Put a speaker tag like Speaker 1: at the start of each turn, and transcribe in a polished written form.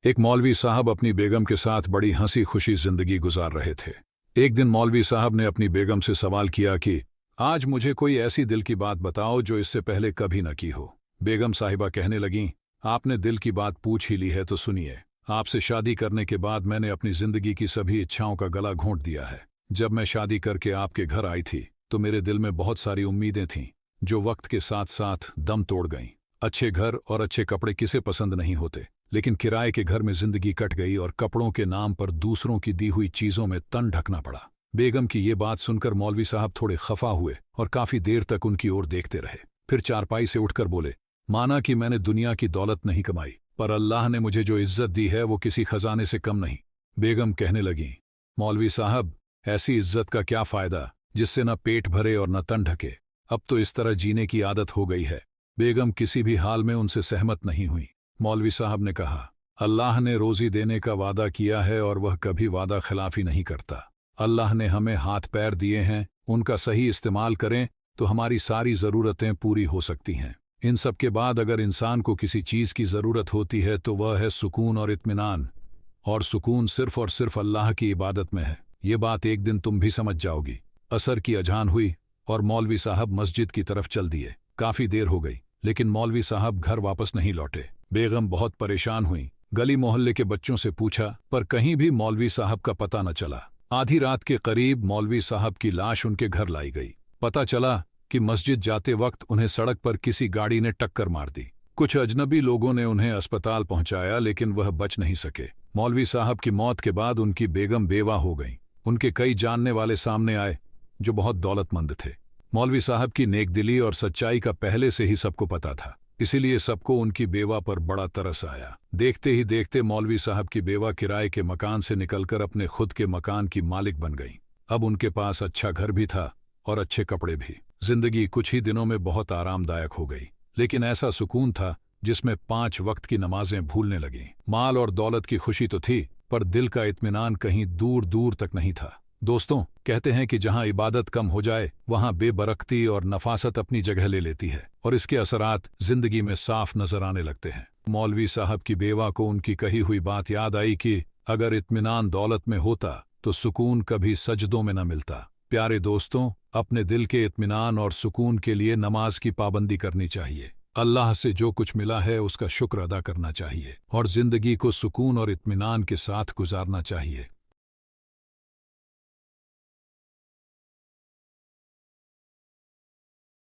Speaker 1: एक मौलवी साहब अपनी बेगम के साथ बड़ी हंसी खुशी जिंदगी गुजार रहे थे। एक दिन मौलवी साहब ने अपनी बेगम से सवाल किया कि आज मुझे कोई ऐसी दिल की बात बताओ जो इससे पहले कभी न की हो। बेगम साहिबा कहने लगीं, आपने दिल की बात पूछ ही ली है तो सुनिए। आपसे शादी करने के बाद मैंने अपनी जिंदगी की सभी इच्छाओं का गला घोंट दिया है। जब मैं शादी करके आपके घर आई थी तो मेरे दिल में बहुत सारी उम्मीदें थीं जो वक्त के साथ साथ दम तोड़ गईं। अच्छे घर और अच्छे कपड़े किसे पसंद नहीं होते, लेकिन किराए के घर में जिंदगी कट गई और कपड़ों के नाम पर दूसरों की दी हुई चीजों में तन ढकना पड़ा। बेगम की ये बात सुनकर मौलवी साहब थोड़े खफा हुए और काफी देर तक उनकी ओर देखते रहे। फिर चारपाई से उठकर बोले, माना कि मैंने दुनिया की दौलत नहीं कमाई, पर अल्लाह ने मुझे जो इज्जत दी है वो किसी खजाने से कम नहीं। बेगम कहने लगी, मौलवी साहब, ऐसी इज्जत का क्या फायदा जिससे न पेट भरे और न तन ढके। अब तो इस तरह जीने की आदत हो गई है। बेगम किसी भी हाल में उनसे सहमत नहीं हुई। मौलवी साहब ने कहा, अल्लाह ने रोजी देने का वादा किया है और वह कभी वादा खिलाफी नहीं करता। अल्लाह ने हमें हाथ पैर दिए हैं, उनका सही इस्तेमाल करें तो हमारी सारी ज़रूरतें पूरी हो सकती हैं। इन सब के बाद अगर इंसान को किसी चीज़ की ज़रूरत होती है तो वह है सुकून और इत्मीनान, और सुकून सिर्फ और सिर्फ अल्लाह की इबादत में है। ये बात एक दिन तुम भी समझ जाओगी। असर की अजान हुई और मौलवी साहब मस्जिद की तरफ चल दिए। काफ़ी देर हो गई लेकिन मौलवी साहब घर वापस नहीं लौटे। बेगम बहुत परेशान हुई। गली मोहल्ले के बच्चों से पूछा, पर कहीं भी मौलवी साहब का पता न चला। आधी रात के करीब मौलवी साहब की लाश उनके घर लाई गई। पता चला कि मस्जिद जाते वक्त उन्हें सड़क पर किसी गाड़ी ने टक्कर मार दी। कुछ अजनबी लोगों ने उन्हें अस्पताल पहुंचाया लेकिन वह बच नहीं सके। मौलवी साहब की मौत के बाद उनकी बेगम बेवा हो गई। उनके कई जानने वाले सामने आए जो बहुत दौलतमंद थे। मौलवी साहब की नेकदिली और सच्चाई का पहले से ही सबको पता था, इसीलिए सबको उनकी बेवा पर बड़ा तरस आया। देखते ही देखते मौलवी साहब की बेवा किराए के मकान से निकलकर अपने खुद के मकान की मालिक बन गई। अब उनके पास अच्छा घर भी था और अच्छे कपड़े भी। जिंदगी कुछ ही दिनों में बहुत आरामदायक हो गई, लेकिन ऐसा सुकून था जिसमें 5 वक्त की नमाजें भूलने लगीं। माल और दौलत की खुशी तो थी, पर दिल का इत्मीनान कहीं दूर दूर तक नहीं था। दोस्तों, कहते हैं कि जहां इबादत कम हो जाए वहां बेबरकती और नफासत अपनी जगह ले लेती है और इसके असरात जिंदगी में साफ नजर आने लगते हैं। मौलवी साहब की बेवा को उनकी कही हुई बात याद आई कि अगर इत्मीनान दौलत में होता तो सुकून कभी सजदों में न मिलता। प्यारे दोस्तों, अपने दिल के इत्मीनान और सुकून के लिए नमाज की पाबंदी करनी चाहिए। अल्लाह से जो कुछ मिला है उसका शुक्र अदा करना चाहिए और जिंदगी को सुकून और इत्मीनान के साथ गुजारना चाहिए।